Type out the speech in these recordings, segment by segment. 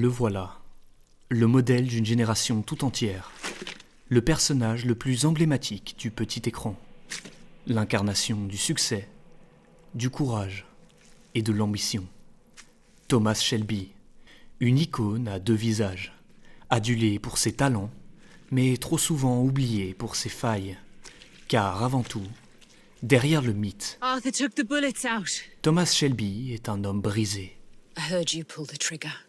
Le voilà, le modèle d'une génération tout entière, le personnage le plus emblématique du petit écran, l'incarnation du succès, du courage et de l'ambition. Thomas Shelby, une icône à deux visages, adulé pour ses talents, mais trop souvent oublié pour ses failles. Car avant tout, derrière le mythe, Arthur took the bullets out. Thomas Shelby est un homme brisé. I heard you pull the trigger.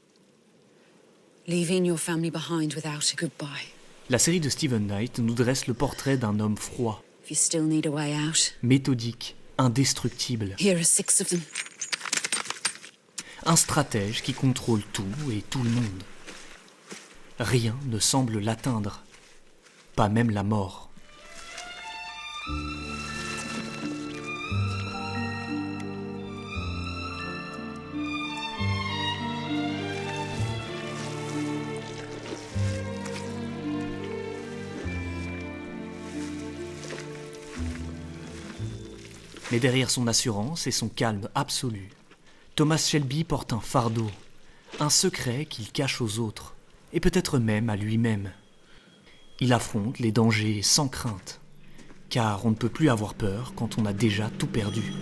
Leaving your family behind without a goodbye. La série de Steven Knight nous dresse le portrait d'un homme froid, If you still need a way out, méthodique, indestructible, here are 6 of them. un stratège qui contrôle tout et tout le monde. Rien ne semble l'atteindre, pas même la mort. Mais derrière son assurance et son calme absolu, Thomas Shelby porte un fardeau, un secret qu'il cache aux autres, et peut-être même à lui-même. Il affronte les dangers sans crainte, car on ne peut plus avoir peur quand on a déjà tout perdu.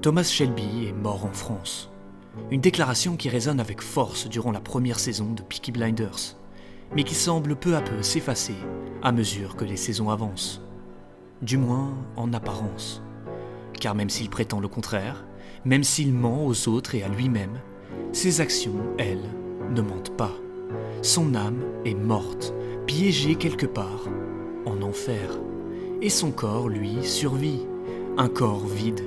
Thomas Shelby est mort en France. Une déclaration qui résonne avec force durant la première saison de Peaky Blinders, mais qui semble peu à peu s'effacer à mesure que les saisons avancent. Du moins en apparence. Car même s'il prétend le contraire, même s'il ment aux autres et à lui-même, ses actions, elles, ne mentent pas. Son âme est morte, piégée quelque part, en enfer. Et son corps, lui, survit. Un corps vide,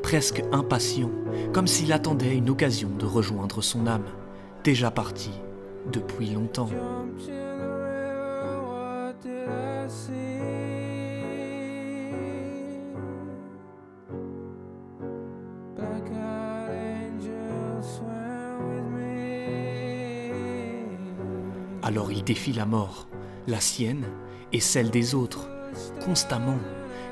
presque impatient, comme s'il attendait une occasion de rejoindre son âme, déjà partie depuis longtemps. Alors il défie la mort, la sienne et celle des autres, constamment,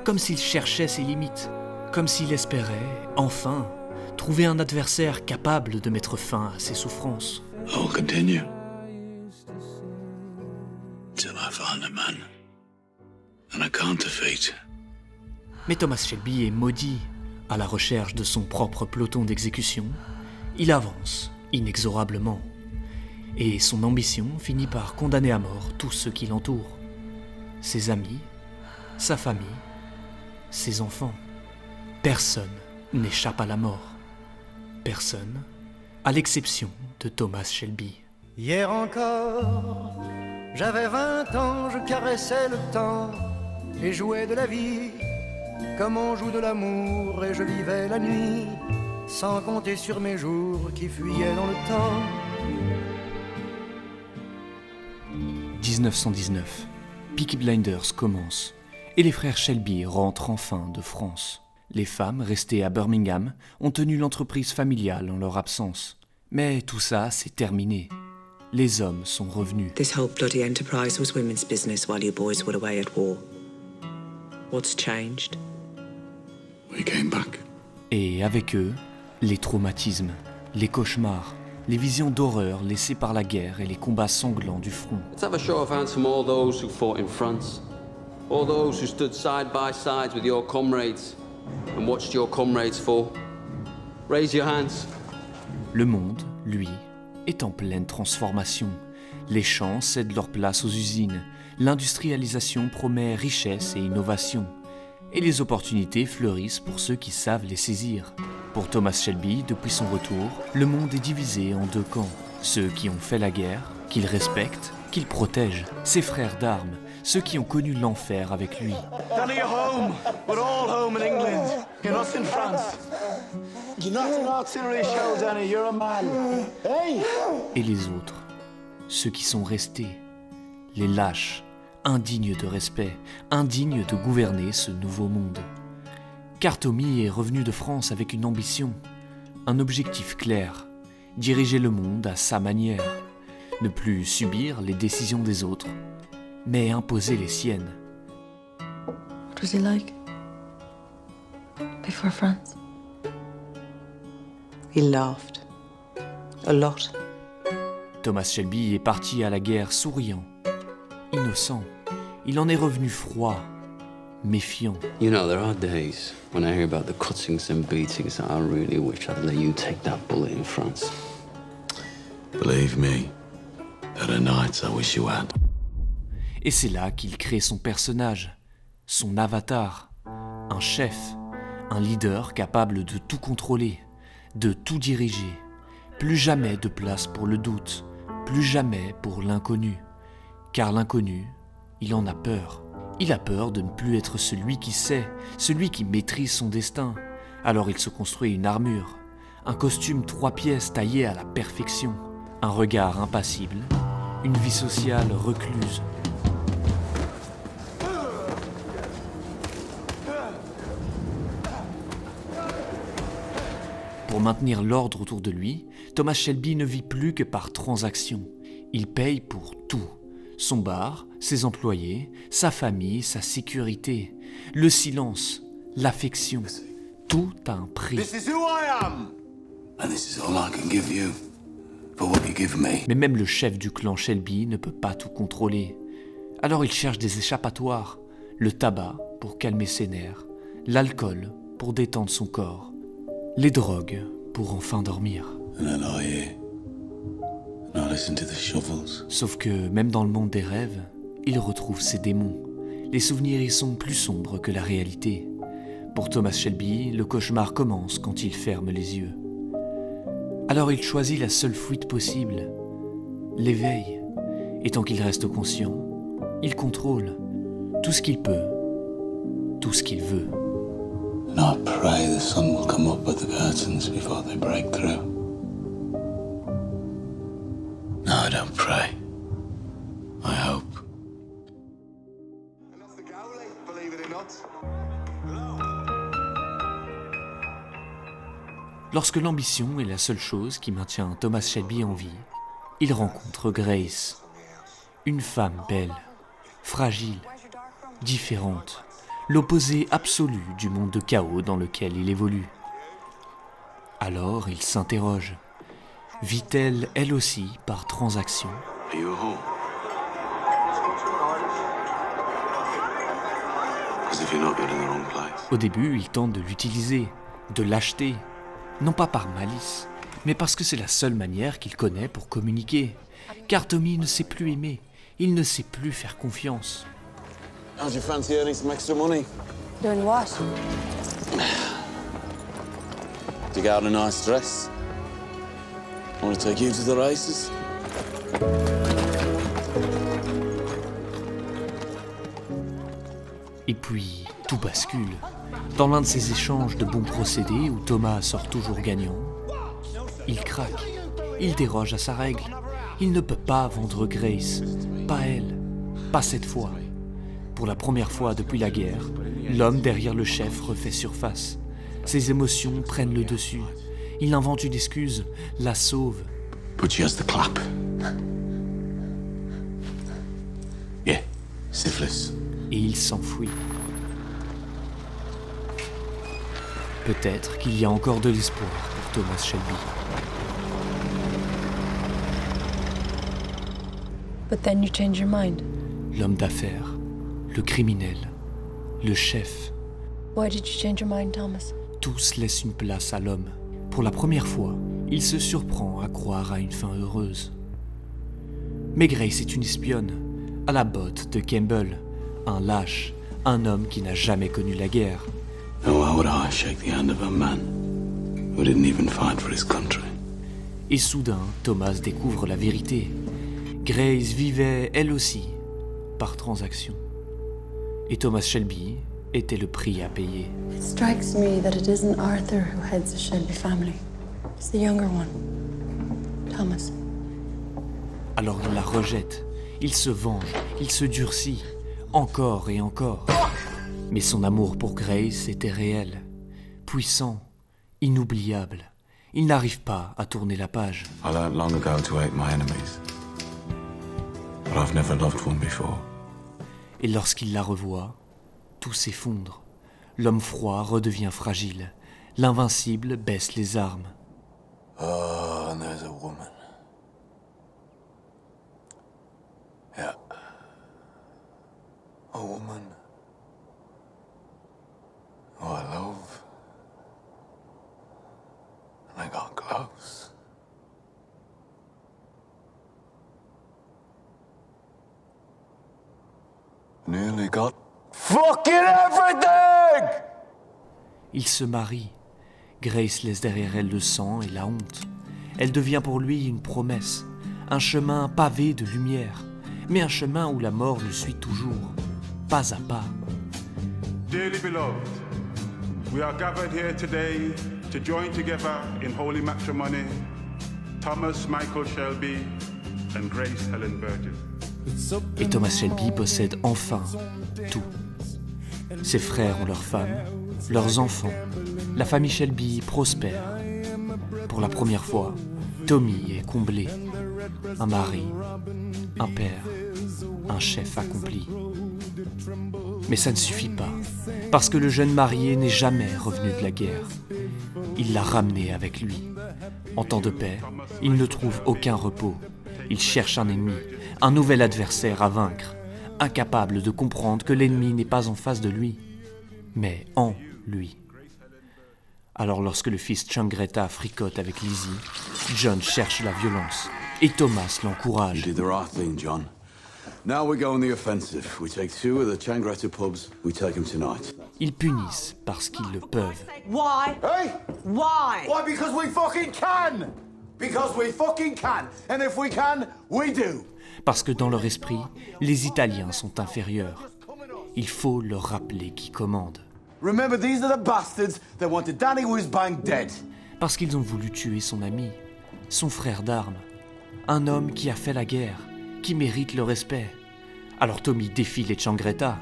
comme s'il cherchait ses limites, comme s'il espérait, enfin, trouver un adversaire capable de mettre fin à ses souffrances. I'll continue till I find a man and I can't defeat. Mais Thomas Shelby est maudit. À la recherche de son propre peloton d'exécution, il avance inexorablement. Et son ambition finit par condamner à mort tous ceux qui l'entourent. Ses amis, sa famille, ses enfants. Personne n'échappe à la mort. Personne, à l'exception de Thomas Shelby. Hier encore, j'avais 20 ans, je caressais le temps et jouais de la vie comme on joue de l'amour, et je vivais la nuit sans compter sur mes jours qui fuyaient dans le temps. 1919, Peaky Blinders commence et les frères Shelby rentrent enfin de France. Les femmes restées à Birmingham ont tenu l'entreprise familiale en leur absence. Mais tout ça, c'est terminé. Les hommes sont revenus. This whole bloody enterprise was women's business while you boys were away at war. What's changed? We came back. Et avec eux, les traumatismes, les cauchemars, les visions d'horreur laissées par la guerre et les combats sanglants du front. Let's have a show of hands from all those who fought in France. All those who stood side by side with your comrades and watched your comrades fall. Raise your hands. Le monde, lui, est en pleine transformation. Les champs cèdent leur place aux usines. L'industrialisation promet richesse et innovation. Et les opportunités fleurissent pour ceux qui savent les saisir. Pour Thomas Shelby, depuis son retour, le monde est divisé en deux camps. Ceux qui ont fait la guerre, qu'il respecte, qu'il protège. Ses frères d'armes, ceux qui ont connu l'enfer avec lui. Danny, you're home. We're all home in England. You're not in France. You're not an artillery shell, Danny. You're a man. Hey! Et les autres, ceux qui sont restés, les lâches, indignes de respect, indignes de gouverner ce nouveau monde. Car Tommy est revenu de France avec une ambition, un objectif clair, diriger le monde à sa manière, ne plus subir les décisions des autres, mais imposer les siennes. What was he like before France? He laughed. A lot. Thomas Shelby est parti à la guerre souriant, innocent. Il en est revenu froid, méfiant. You know, there are days when I hear about the cuttings and beatings that I really wish I'd let you take that bullet in France. Believe me, there are nights I wish you had. Et c'est là qu'il crée son personnage, son avatar, un chef, un leader capable de tout contrôler, de tout diriger. Plus jamais de place pour le doute, plus jamais pour l'inconnu. Car l'inconnu, il en a peur. Il a peur de ne plus être celui qui sait, celui qui maîtrise son destin. Alors il se construit une armure, un costume 3 pièces taillé à la perfection, un regard impassible, une vie sociale recluse. Pour maintenir l'ordre autour de lui, Thomas Shelby ne vit plus que par transaction. Il paye pour tout. Son bar, ses employés, sa famille, sa sécurité, le silence, l'affection. Tout a un prix. This is who I am. And this is all I can give you for what you give me. Mais même le chef du clan Shelby ne peut pas tout contrôler. Alors il cherche des échappatoires. Le tabac pour calmer ses nerfs, l'alcool pour détendre son corps, les drogues pour enfin dormir. And I lie here. And I listen to the shovels. Sauf que même dans le monde des rêves, il retrouve ses démons. Les souvenirs y sont plus sombres que la réalité. Pour Thomas Shelby, le cauchemar commence quand il ferme les yeux. Alors il choisit la seule fuite possible, l'éveil. Et tant qu'il reste conscient, il contrôle tout ce qu'il peut, tout ce qu'il veut. And I pray the sun will come up at the curtains before they break through. No, I don't pray. I hope. And that's the goalie, believe it or not. Lorsque l'ambition est la seule chose qui maintient Thomas Shelby en vie, il rencontre Grace, une femme belle, fragile, différente, l'opposé absolu du monde de chaos dans lequel il évolue. Alors il s'interroge. Vit-elle, elle aussi, par transaction? Are you a whore? As if you're not good in the wrong place. Au début, il tente de l'utiliser, de l'acheter, non pas par malice, mais parce que c'est la seule manière qu'il connaît pour communiquer. Car Tommy ne sait plus aimer, il ne sait plus faire confiance. How'd you fancy earning some extra money? Doing what? To get out a nice dress. I want to take you to the races. Et puis, tout bascule. Dans l'un de ces échanges de bons procédés où Thomas sort toujours gagnant, il craque, il déroge à sa règle. Il ne peut pas vendre Grace, pas elle, pas cette fois. Pour la première fois depuis la guerre, l'homme derrière le chef refait surface. Ses émotions prennent le dessus. Il invente une excuse, la sauve. But she has the clap. Yeah, syphilis. Et il s'enfuit. Peut-être qu'il y a encore de l'espoir pour Thomas Shelby. But then you change your mind. L'homme d'affaires, le criminel, le chef, Why did you change your mind, Thomas? tous laissent une place à l'homme. Pour la première fois, il se surprend à croire à une fin heureuse. Mais Grace est une espionne, à la botte de Campbell, un lâche, un homme qui n'a jamais connu la guerre. And why would I shake the hand of a man who didn't even fight for his country? Et soudain, Thomas découvre la vérité. Grace vivait, elle aussi, par transaction. Et Thomas Shelby était le prix à payer. It strikes me that it isn't Arthur who heads the Shelby family. It's the younger one, Thomas. Alors il la rejette, il se venge, il se durcit, encore et encore. Mais son amour pour Grace était réel, puissant, inoubliable. Il n'arrive pas à tourner la page. I learned long ago to hate my enemies. But I've never loved one before. Et lorsqu'il la revoit, tout s'effondre. L'homme froid redevient fragile. L'invincible baisse les armes. Oh, and there's a woman. Yeah. A woman who I love. And I got close. Nearly got fucking everything! Ils se marient. Grace laisse derrière elle le sang et la honte. Elle devient pour lui une promesse, un chemin pavé de lumière, mais un chemin où la mort le suit toujours, pas à pas. Dearly beloved, we are gathered here today to join together in holy matrimony Thomas Michael Shelby and Grace Helen Burgess. Et Thomas Shelby possède enfin tout. Ses frères ont leurs femmes, leurs enfants. La famille Shelby prospère. Pour la première fois, Tommy est comblé. Un mari, un père, un chef accompli. Mais ça ne suffit pas, parce que le jeune marié n'est jamais revenu de la guerre. Il l'a ramené avec lui. En temps de paix, il ne trouve aucun repos. Il cherche un ennemi, un nouvel adversaire à vaincre, incapable de comprendre que l'ennemi n'est pas en face de lui, mais en lui. Alors lorsque le fils Changreta fricote avec Lizzie, John cherche la violence et Thomas l'encourage. You did the right thing, John. Now we go on the offensive. We take 2 of the Changreta pubs. We take them tonight. Ils punissent parce qu'ils le peuvent. Why? Hey? Why? Why? Because we fucking can! Because we fucking can! And if we can, we do! Parce que dans leur esprit, les Italiens sont inférieurs. Il faut leur rappeler qui commande. Remember, these are the bastards that wanted Danny Whizbang dead. Parce qu'ils ont voulu tuer son ami, son frère d'armes. Un homme qui a fait la guerre, qui mérite le respect. Alors Tommy défie les Changreta,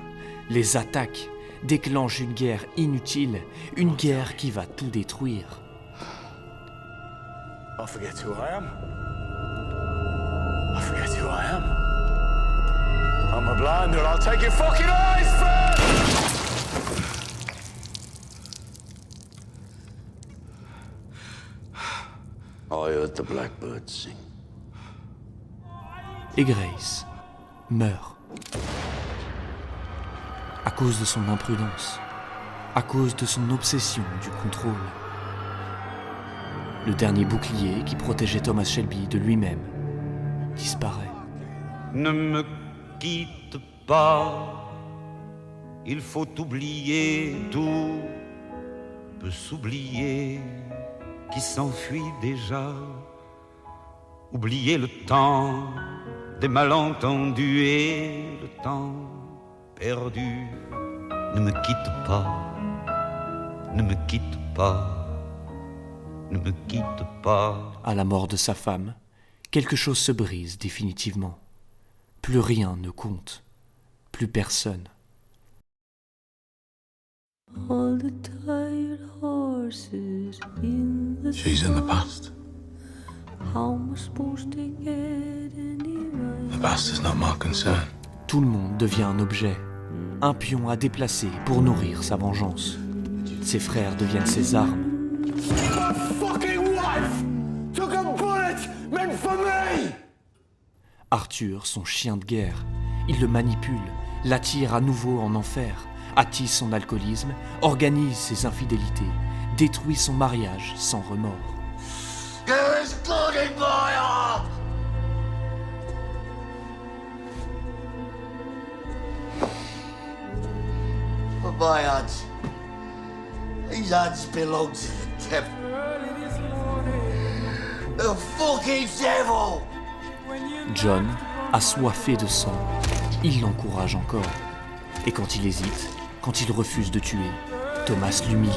les attaque, déclenche une guerre inutile, une guerre qui va tout détruire. I forget who I am. I forget who I am. I'm a blinder, I'll take your fucking eyes first! I heard the blackbird sing. Et Grace meurt. À cause de son imprudence, à cause de son obsession du contrôle. Le dernier bouclier qui protégeait Thomas Shelby de lui-même disparaît. Ne me quitte pas, il faut oublier, tout peut s'oublier, qui s'enfuit déjà. Oublier le temps des malentendus et le temps perdu. Ne me quitte pas, ne me quitte pas, ne me quitte pas. À la mort de sa femme, quelque chose se brise définitivement. Plus rien ne compte, plus personne. All the tired horses in the She's in the past. How am I supposed to get any right? The past is not my concern. Tout le monde devient un objet, un pion à déplacer pour nourrir sa vengeance. Ses frères deviennent ses armes. My fucking wife took a bullet meant for me! Arthur, son chien de guerre, il le manipule, l'attire à nouveau en enfer, attise son alcoolisme, organise ses infidélités, détruit son mariage sans remords. There is good in my heart! But my hands, these hands belong to the devil. The fucking devil! John, assoiffé de sang, il l'encourage encore. Et quand il hésite, quand il refuse de tuer, Thomas l'humilie,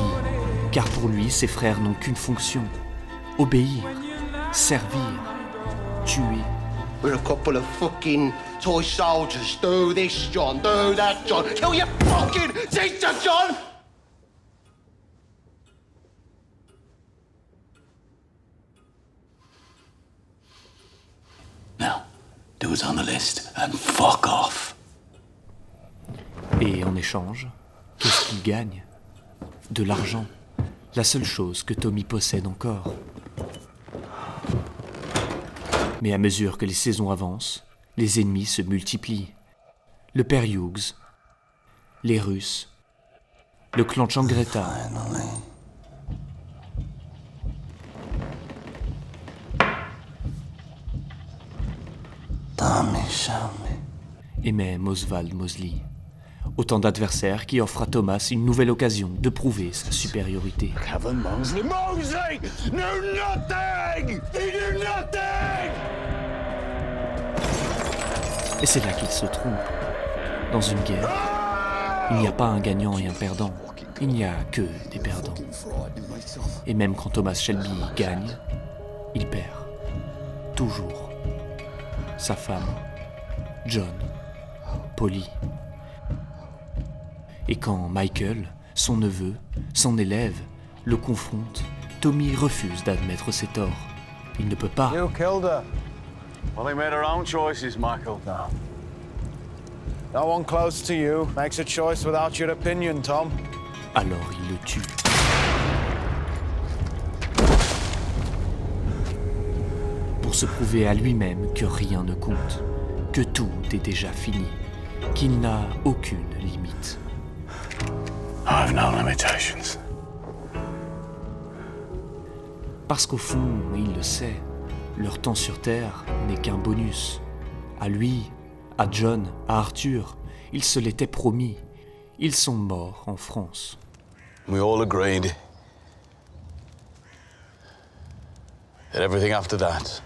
car pour lui, ses frères n'ont qu'une fonction: obéir, servir, tuer. We're a couple of fucking toy soldiers. Do this, John. Do that, John. Kill your fucking teacher, John! Now, do what's on the list and fuck off. Et en échange, qu'est-ce qu'il gagne? De l'argent, la seule chose que Tommy possède encore. Mais à mesure que les saisons avancent, les ennemis se multiplient. Le père Hughes, les Russes, le clan Changreta. Et même Oswald Mosley. Autant d'adversaires qui offrent à Thomas une nouvelle occasion de prouver sa supériorité. Kevin Mosley! Mosley! Knew nothing! He knew nothing! Et c'est là qu'il se trompe. Dans une guerre, il n'y a pas un gagnant et un perdant. Il n'y a que des perdants. Et même quand Thomas Shelby gagne, il perd. Toujours. Sa femme, John, Polly. Et quand Michael, son neveu, son élève, le confronte, Tommy refuse d'admettre ses torts. Il ne peut pas. You killed her. Well, they made her own choices, Michael. No one close to you makes a choice without your opinion, Tom. Alors il le tue. Pour se prouver à lui-même que rien ne compte, que tout est déjà fini, qu'il n'a aucune limite. I have no limitations. Parce qu'au fond, il le sait, leur temps sur Terre n'est qu'un bonus. À lui, à John, à Arthur, ils se l'étaient promis. Ils sont morts en France. We all agreed that everything after that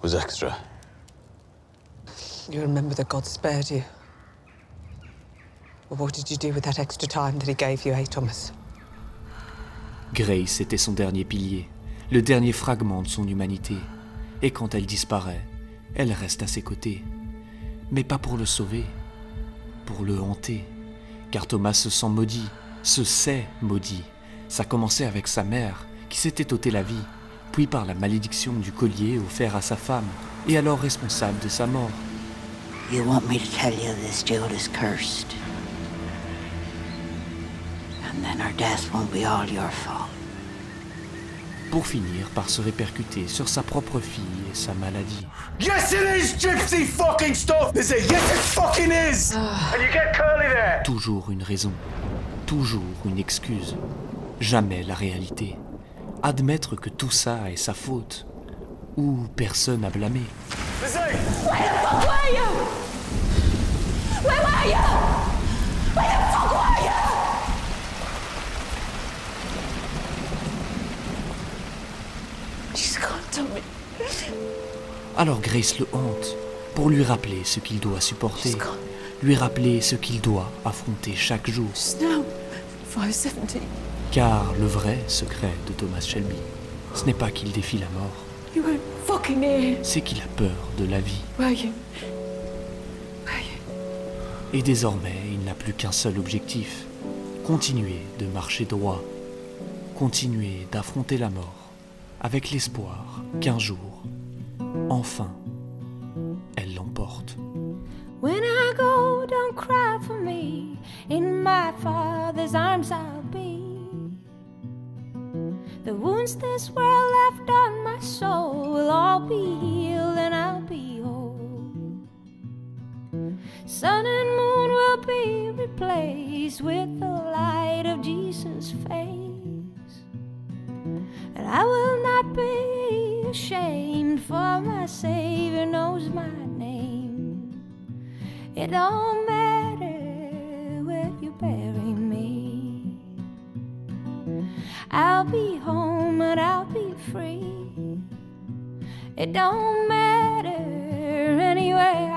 was extra. You remember that God spared you. Well, what did you do with that extra time that he gave you, Thomas? Grace était son dernier pilier, le dernier fragment de son humanité. Et quand elle disparaît, elle reste à ses côtés. Mais pas pour le sauver, pour le hanter. Car Thomas se sent maudit, se sait maudit. Ça commençait avec sa mère, qui s'était ôté la vie, puis par la malédiction du collier offert à sa femme, et alors responsable de sa mort. You want me to tell you this jewel is cursed? And then our death won't be all your fault. Pour finir par se répercuter sur sa propre fille et sa maladie. Yes, it is gypsy fucking stuff! Is it? Yes, it fucking is! And you get Curly there! Toujours une raison, toujours une excuse, jamais la réalité. Admettre que tout ça est sa faute, ou personne à blâmer. Lizzie! Where the fuck were you? Where were you? Where the fuck were you? She's gone, Tommy. Alors Grace le hante, pour lui rappeler ce qu'il doit supporter, lui rappeler ce qu'il doit affronter chaque jour. Now, 5:17. Car le vrai secret de Thomas Shelby, ce n'est pas qu'il défie la mort, You weren't fucking here. c'est qu'il a peur de la vie. Were you? Et désormais, il n'a plus qu'un seul objectif, continuer de marcher droit, continuer d'affronter la mort, avec l'espoir qu'un jour, enfin, elle l'emporte. When I go, don't cry for me. In my Father's arms I'll be. The wounds this world left on my soul will all be healed and I'll be whole. Sun and moon will be replaced with the light of Jesus' face. And I will not be ashamed, for my Savior knows my name. It don't matter where you bury me, I'll be home and I'll be free. It don't matter anywhere